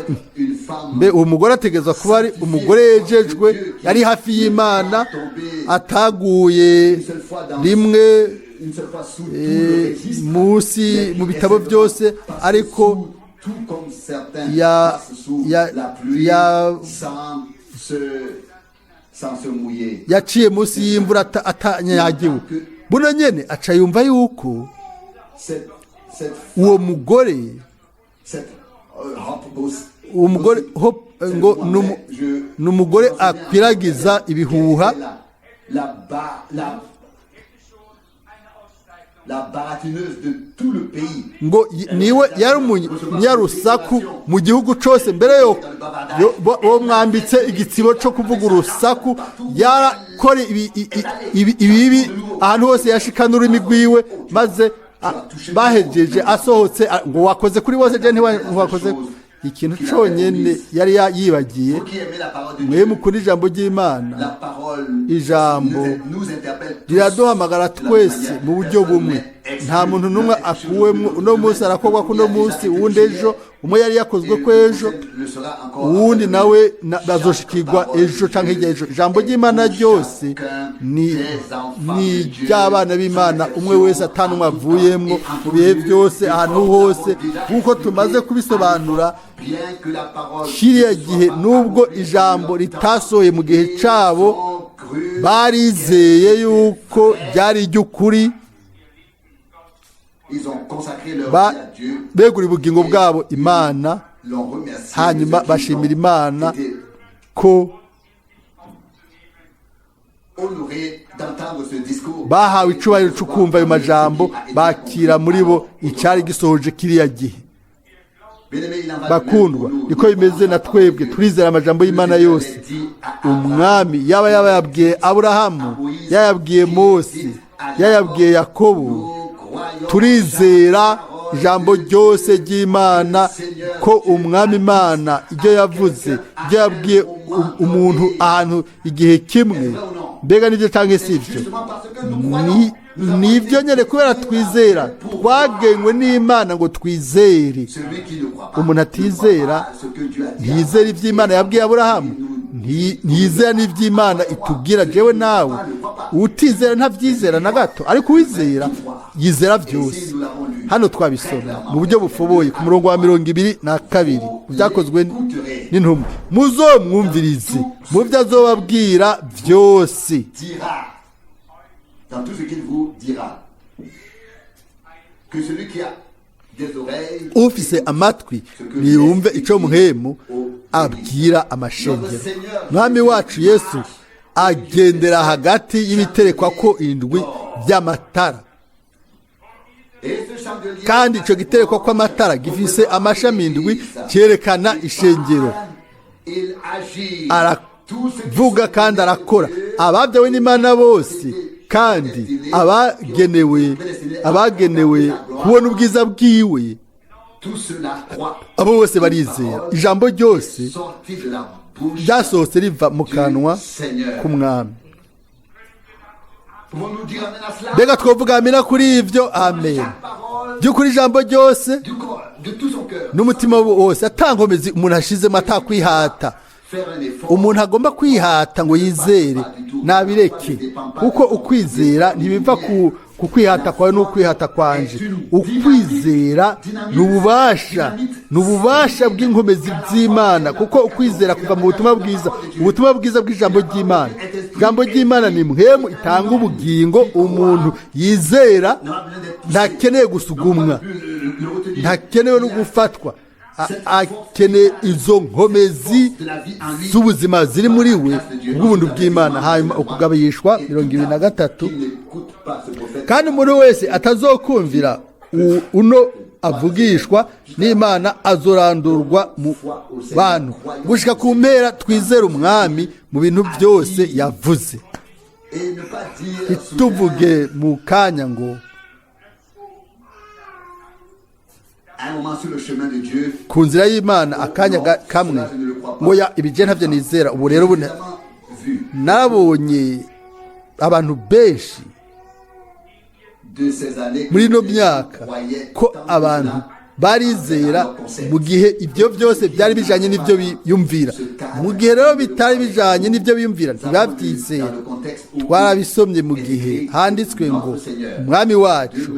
Speaker 1: mbe uwo mugore ategezwa kuba ari umugore yejejwe, yari hafi y'Imana, ataguye rimwe munsi mu bitabo byose, ariko yaciye munsi y'imvura atanyagiwe. Buno nyene aca yumva yuko uwo mugore ngo n'umugore akwiragiza ibihuha, ngo niwe yari umunyarusaku mu gihugu cyose. Mbere yo mwambitse igitsibo cyo kuvuga urusaku, yarakora ibibi ahantu hose yashika n'ururimi rwiwe, maze bahejeje asohotse ngo wakoze kuri bose, je ntiwakoze. Ikintu cyonyine yari yibagiye, mwe mukuri ijambo ry'Imana. Ijambo riraduhamagara twese mu buryo bumwe, nta muntu n'umwe akuwemo. Uno munsi arakorwa kuno munsi, uwundi ejo. Umwe yari yakozwe ko ejo, uwundi nawe bazoshikirwa ejo canke hirya ejo. Ijambo ry'Imana ryose ni ry'abana b'Imana, umwe wese atanumwe avuyemwo, mu bihe byose, ahantu hose, nk'uko tumaze kubisobanura. Kiriya gihe nubwo ijambo ritasohoye mu gihe cabo, barizeye yuko ryari iry'ukuri, begura ubugingo bwabo Imana, hanyuma bashimira Imana ko bahawe icubahiro cyo kumva ayo majambo, bakira muri bo icyari gisohoje kiriya gihe. Bakundwa, niko bimeze na twebwe. Turizera amajambo y'Imana yose. Umwami yaba yabwiye Aburahamu, yayabwiye Mose, yayabwiye Yakobo. Turizera ijambo ryose ry'Imana, ko umwami Imana ibyo yavuze, ibyo yabwiye umuntu ahantu igihe kimwe, mbega nibyo cyangwa si ibyo, nibyo nyene. Kubera twizera, twagenywe n'Imana ngo twizere. Umuntu atizera ntizera iby'Imana yabwiye Aburahamu, ntizera n'iby'Imana itubwira jewe nawe. Utizera ntabyizera na gato, ariko uwizera yizera byose. Hano twabisoma mu buryo bufoboye ku murongo wa 22, byakozwe n'intumwa muzomwumvirize mu byo azobabwira byose.
Speaker 2: Dans tout ce qu'il vous dira, que celui qui a des oreilles,
Speaker 1: ufise amatwi niyumve icyo muhemu abwira amashengero. Mwami wacu Yesu agendera hagati y'ibiterekwa ko indwi by'amatara, kandi icyo giterekwa kw'amatara gifise amashami indwi cyerekana ishengero. Aravuga kandi arakora ababyawe n'Imana bose, kandi abagenewe kubona ubwiza bwiwe, abo bose barizera. Ijambo ryose ryasohotse riva mu kanwa k'umwami. Mbega twavuga amina kuri ibyo? Amen. By'ukuri ijambo ryose n'umutima wose, atankomezi umuntu ashizemo, atakwihata. Umuntu agomba kwihata ngo yizere nabireke, kuko ukwizera ntibiva ku kwihata kwawe n'ukwihata kwanje. Ukwizera ni ububasha bw'inkomezi z'Imana, kuko ukwizera kuva mu ubutumwa bwiza bw'ijambo ry'Imana. Ijambo ry'Imana ni mpwemu itanga ubugingo. Umuntu yizera ntakeneye gusugumwa, ntakenewe no gufatwa, akeneye izo nkomezi z'ubuzima ziri muri we bw'ubuntu bw'Imana. Hanyuma ukugabishwa 23, kandi umuntu wese atazokumvira uno avugishwa n'Imana azorandurwa mu bantu gushika ku mpera. Twizere umwami mu bintu byose yavuze. Ituvuge mu kanya ngo ku nzira y'Imana akanya kamwe ngo ibije ntavyo nizera. Ubu rero nabonye abantu benshi muri ino myaka ko abantu barizera mu gihe ibyo byose byari bijanye n'ibyo biyumvira. Mu gihe rero bitari bijanye n'ibyo biyumvira ntibabyizera. Twarabisomye mu gihe handitswe ngo umwami wacu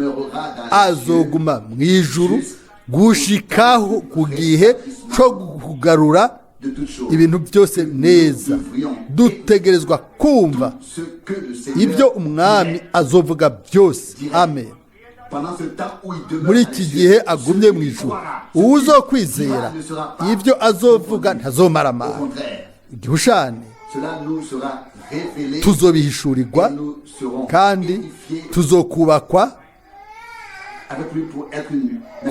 Speaker 1: azoguma mu ijuru gushikaho ku gihe cyo kugarura ibintu byose neza. Dutegerezwa kumva ibyo umwami azovuga byose. Amen. Muri iki gihe agumye mu ijuru, uwuzokwizera ibyo azovuga ntazomaramara. Igihushane tuzobihishurirwa kandi tuzokubakwa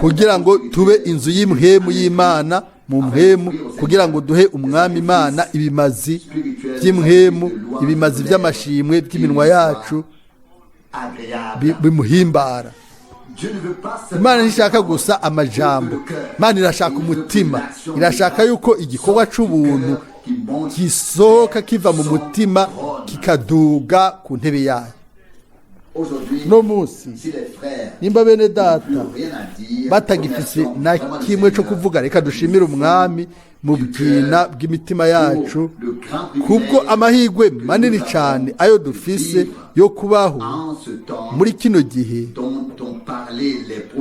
Speaker 1: kugira ngo tube inzu y'imhemu y'Imana mu mhemu, kugira ngo duhe umwami Imana ibimazi by'imhemu, ibimazi by'amashimwe by'iminwa yacu bimuhimbara. Imana ntishaka gusa amajambo, Imana irashaka umutima. Irashaka yuko igikorwa c'ubuntu gisohoka kiva mu mutima kikaduga ku ntebe yayo. No munsi nimba bene data batagifise na kimwe cyo kuvuga, reka dushimire umwami mu bwina bw'imitima yacu, kubwo amahirwe manini cyane ayo dufise yo kubaho muri kino gihe.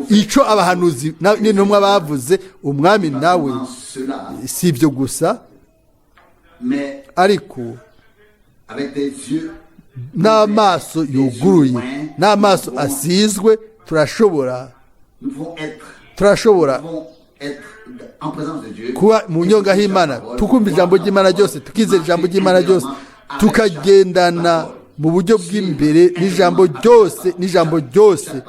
Speaker 1: Ico abahanuzi n'intumwa bavuze, umwami nawe si ibyo gusa, ariko n'amaso yuguruye, n'amaso asizwe, turashobora kuba mu nyonga y'Imana, tukumva ijambo ry'Imana ryose, tukizera ijambo ry'Imana ryose, tukagendana mu buryo bw'imbere n'ijambo ryose.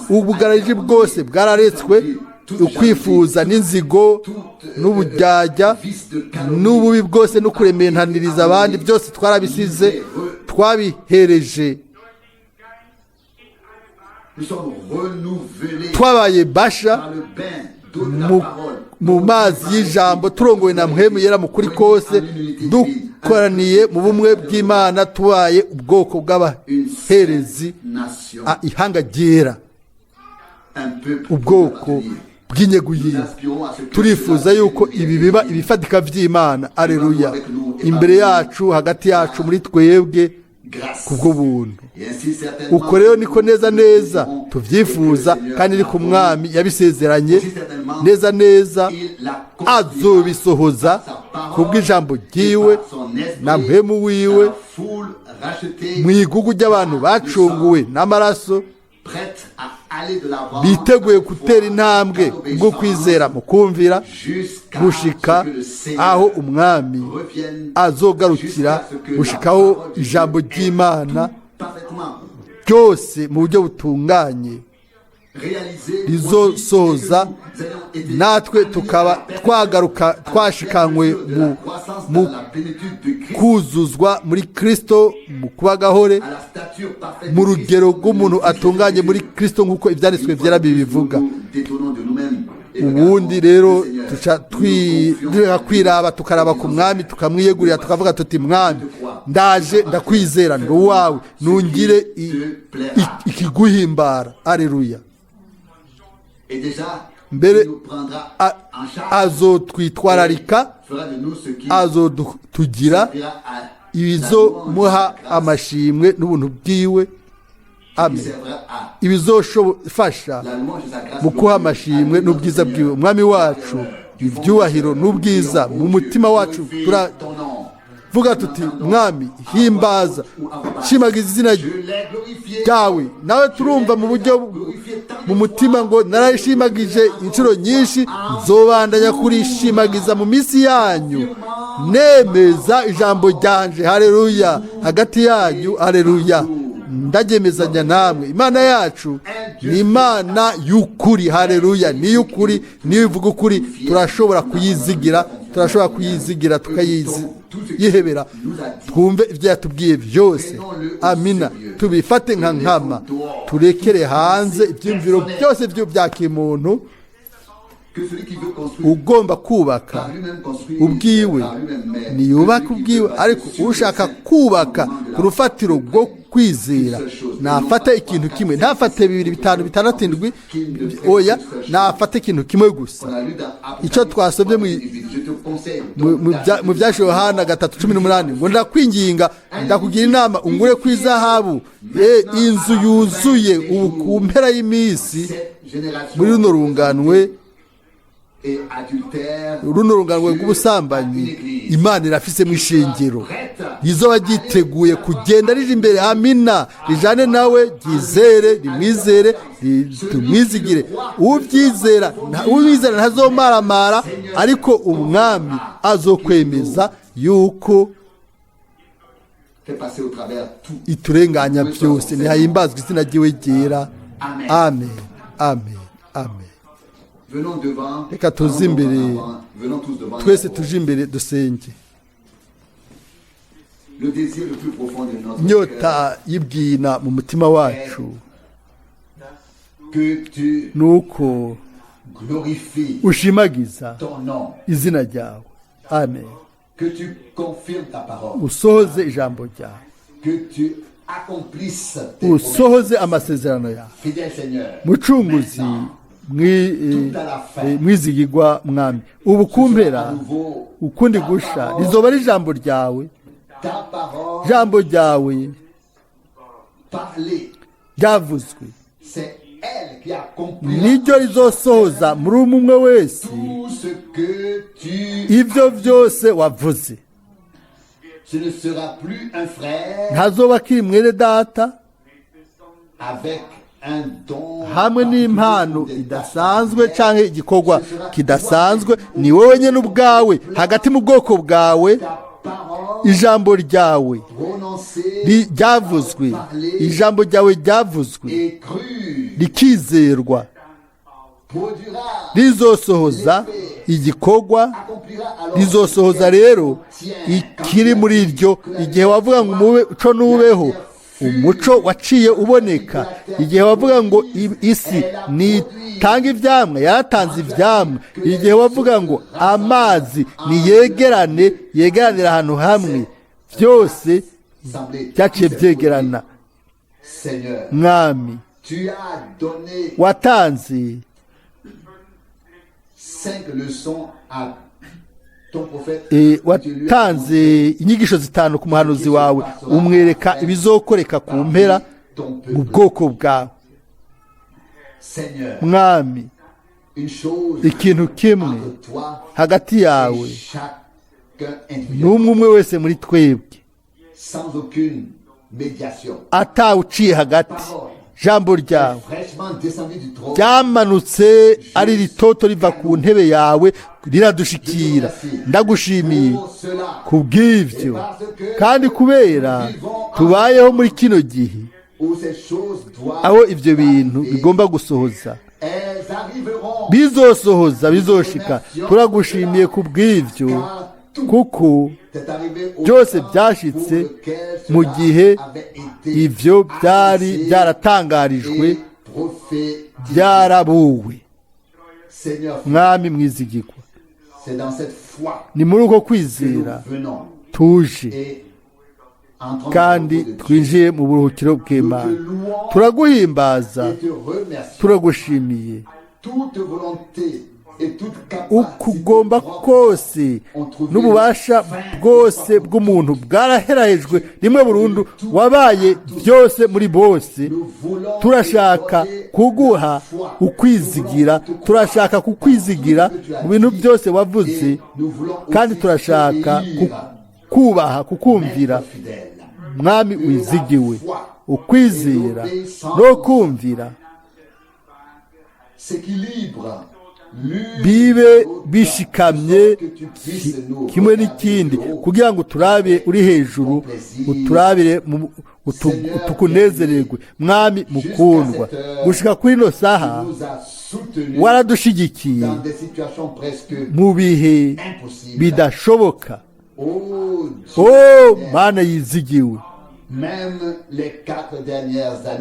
Speaker 1: Ubugarariji bwose bwararetswe, ukwifuza n'inzigo n'uburyarya n'ububi bwose no kurementaniriza abandi, byose twarabisize, twabihereje. Twabaye basha mu mazi y'ijambo, turongowe na mpwemu yera mu kuri kose, dukoraniye mu bumwe bw'Imana, tubaye ubwoko bw'abaherezi, ihanga ryera, ubwoko bw'inyeguye. Turifuza yuko ibi biba ibifatika by'Imana. Aleluya. Imbere yacu, hagati yacu, muri twebwe kubw'ubuntu. Uko rero niko neza neza tuvyifuza kandi ni ku mwami yabisezeranye neza neza azobisohoza kubw'ijambo ryiwe na mpemu wiwe mu igugu ry'abantu bacunguwe n'amaraso biteguye gutera intambwe bwo kwizera mu kumvira gushika aho umwami azogarukira gushikaho ijambo ry'Imana ryose mu buryo butunganye rizosohoza natwe tukaba twagaruka twashikanywe mu kuzuzwa muri Kristo mu kuba gahore mu rugero rw'umuntu atunganye muri Kristo nk'uko ibyanditswe byera bibivuga. Ubundi rero tuca kwiraba tukaraba ku mwami tukamwiyegurira tukavuga tuti mwami ndaje ndakwizera ndi uwawe nungire ikiguhimbara. Aleluya. Mbere azotwitwararika azotugira ibizomuha amashimwe n'ubuntu bwiwe. Amen. Ibizofasha mu kuha amashimwe n'ubwiza bwiwe umwami wacu ibyubahiro n'ubwiza mu mutima wacu turavuga tuti mwami himbaza shimagiza izina ryawe. Nawe turumva mu buryo mu mutima ngo narayishimagije inshuro nyinshi nzobandanya kurishimagiza mu minsi yanyu nemeza ijambo ryanje. Haleluya. Hagati yanyu. Haleluya. Ndagemezanya namwe Imana yacu ni Imana y'ukuri. Haleluya. ni y'ukuri niyo ivuga ukuri turashobora kuyizigira tukayihebera twumve ibyo yatubwiye byose. Amina. Tubifate nka nkama turekere hanze ibyumviro byose bya kimuntu. Ugomba kubaka ubwiwe niyubaka ubwiwe, ariko ushaka kubaka ku rufatiro rwo kwizera nafata ikintu kimwe, ntafate 2 5 6 7 oya, nafata ikintu kimwe gusa. Icyo twasomye mu byashe Yohana 3:18 ngo ndakwinginga ndakugira inama ungure ku izahabu inzu yuzuye ku mpera y'imisi muri runo runganwe rw'ubusambanyi Imana irafise mu ishengero izoba ryiteguye kugenda rije imbere. Amina. Rijane nawe ryizere rimwizere tumwizigire. Ubyizera ntazomaramara, ariko umwami azokwemeza yuko iturenganya byose. Nihayimbazwe izina ryiwe ryera. Amen. Amen. Amen. Reka tuze imbere twese tuje imbere dusenge. Inyota y'ibwina mu mutima wacu nuko ushimagiza izina ryawe. Amen. Usohoze ijambo ryawe, usohoze amasezerano yawe. Mucunguzi mwizigirwa mwami, ubu kumpera ukundi gusha rizoba ari ijambo ryawe. Jambo ryawe ryavuzwe niryo rizosohoza muri umwe wese ibyo byose wavuze. ntazoba akiri mwene data hamwe n'impano idasanzwe cyangwa igikorwa kidasanzwe. Ni wowe nyine ubwawe hagati mu bwoko bwawe. Ijambo ryawe ryavuzwe, ijambo ryawe ryavuzwe rikizerwa, rizosohoza igikorwa, rizosohoza rero ikiri muri iryo. Igihe wavuga ngo umuco nubeho, umuco waciye uboneka. Igihe wavuga ngo isi nitanga ivyamwa, yaratanze ivyamwa. Igihe wavuga ngo amazi yegeranira ahantu hamwe, byose byaciye byegerana. Mwami, watanze watanze inyigisho zitanu ku muhanuzi wawe umwereka ibizokoreka ku mpera mu bwoko bwawe. Mwami, ikintu kimwe hagati yawe n'umwe umwe wese muri twebwe atawuciye hagati, jambo ryawe ryamanutse ari ritoto riva ku ntebe yawe riradushikira. Ndagushimiye ku bw'ibyo, kandi kubera tubayeho muri kino gihe aho ibyo bintu bigomba gusohoza, bizosohoza, bizoshika. Turagushimiye ku bw'ibyo, kuko byose byashitse mu gihe ibyo byari byaratangarijwe, byarabuwe. Mwami mwizigirwa, ni muri uko kwizera tuje kandi twinjiye mu buruhukiro bw'Imana. Turaguhimbaza, turagushimiye. Ukugomba kose n'ububasha bwose bw'umuntu bwaraherahejwe rimwe burundu, wabaye byose muri bose. Turashaka kuguha ukwizigira, turashaka kukwizigira mu bintu byose wavuze, kandi turashaka kubaha, kukumvira. Mwami wizigiwe, ukwizera no kumvira bibe bishikamye kimwe n'ikindi, kugira ngo uturabe uri hejuru, uturabire tukunezererwe. Mwami mukundwa, gushika kuri ino saha waradushigikiye mu bihe bidashoboka. Mana yizigiwe,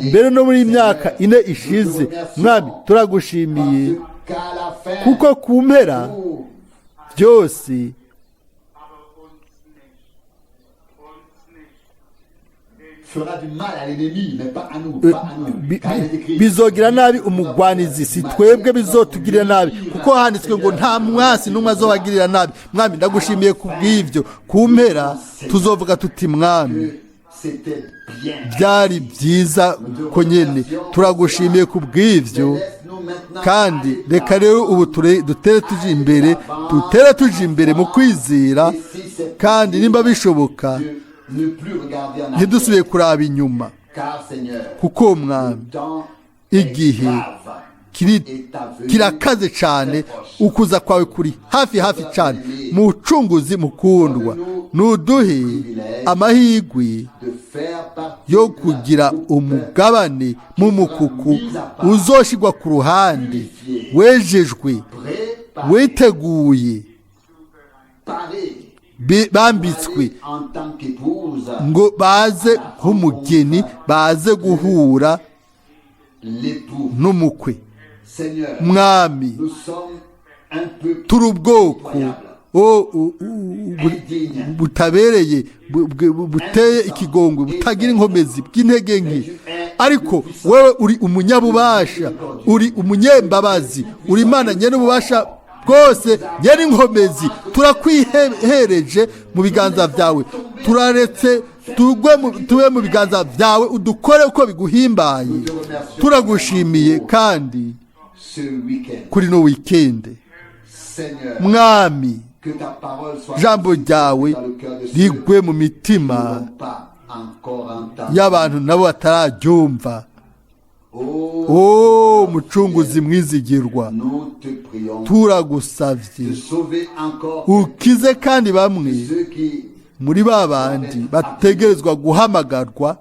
Speaker 1: mbere no muri imyaka 4 ishize. Mwami turagushimiye, kuko ku mpera byose bizogira nabi umugwanizi, si twebwe bizotugirira nabi, kuko handitswe ngo nta mwasi n'umwe azobagirira nabi. Mwami ndagushimiye ku bw'ibyo, ku mpera tuzovuga tuti Mwami byari byiza ko nyene. Turagushimiye ku bw'ibyo, kandi reka rero ubu dutere tuje imbere mu kwizera, kandi nimba bishoboka ntidusubiye kuraba inyuma, kuko Mwami igihe kirakaze cyane, ukuza kwawe kuri hafi cyane. Mucunguzi mukundwa, nuduhe amahirwe yo kugira umugabane mu mukuku uzoshigwa ku ruhande, wejejwe, witeguye, bambitswe ngo baze nk'umugeni, baze guhura n'umukwe. Mwami turi ubwoko butabereye, buteye ikigongwe, butagira inkomezi, bw'intege nke, ariko wewe uri umunyabubasha, uri umunyembabazi, uri Imana nyene ububasha bwose, nyene inkomezi. Turakwihereje mu biganza byawe, turaretse tube mu biganza byawe, udukore uko biguhimbaye. Turagushimiye kandi kuri no weekend. Mwami jambo ryawe rigwe mu mitima y'abantu nabo batararyumva. Mucunguzi mwizigirwa, turagusavye ukize kandi bamwe muri babandi bategerezwa guhamagarwa,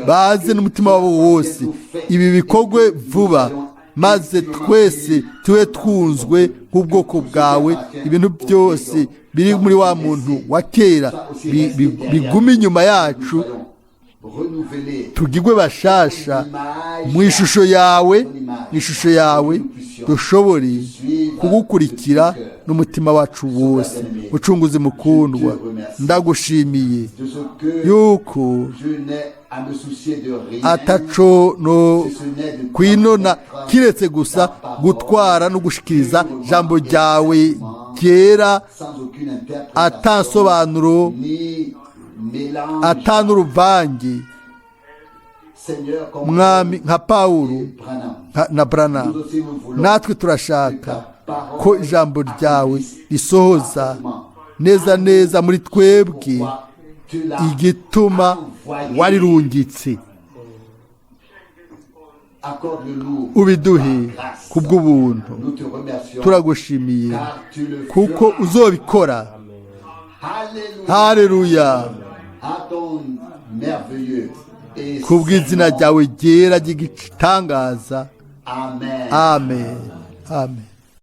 Speaker 1: baze n'umutima wabo wose. Ibi bikorwe vuba, maze twese tube twunzwe nk'ubwoko bwawe. Ibintu byose biri muri wa muntu wa kera bigume inyuma yacu, tugirwe bashasha mu ishusho yawe, dushobore kugukurikira n'umutima wacu wose. Mucunguzi mukundwa, ndagushimiye
Speaker 2: de ce que
Speaker 1: yuko
Speaker 2: je n'ai à me soucier de rien,
Speaker 1: ataco no
Speaker 2: si ce n'est de
Speaker 1: kwinona
Speaker 2: transmettre
Speaker 1: kiretse gusa gutwara no gushikiriza jambo ryawe ryera
Speaker 2: sans aucune interprétation,
Speaker 1: atansobanuro
Speaker 2: ni mélange.
Speaker 1: atanuruvange.
Speaker 2: Seigneur, comme
Speaker 1: Mwami nka Pawulo
Speaker 2: Branham,
Speaker 1: na Branham,
Speaker 2: nous aussi nous voulons
Speaker 1: natwe turashaka ko ijambo ryawe risohoza neza neza muri twebwe
Speaker 2: tu l'as
Speaker 1: igituma warirungitse.
Speaker 2: accorde-nous
Speaker 1: Ubiduhe kubw'ubuntu.
Speaker 2: nous te remercions
Speaker 1: Turagushimiye
Speaker 2: car tu le
Speaker 1: kuko
Speaker 2: feras.
Speaker 1: uzobikora.
Speaker 2: Alléluia
Speaker 1: Haleluya,
Speaker 2: à ton merveilleux et
Speaker 1: kubw'izina ryawe ryera ry'igitangaza.
Speaker 2: Amen.
Speaker 1: Amen, amen.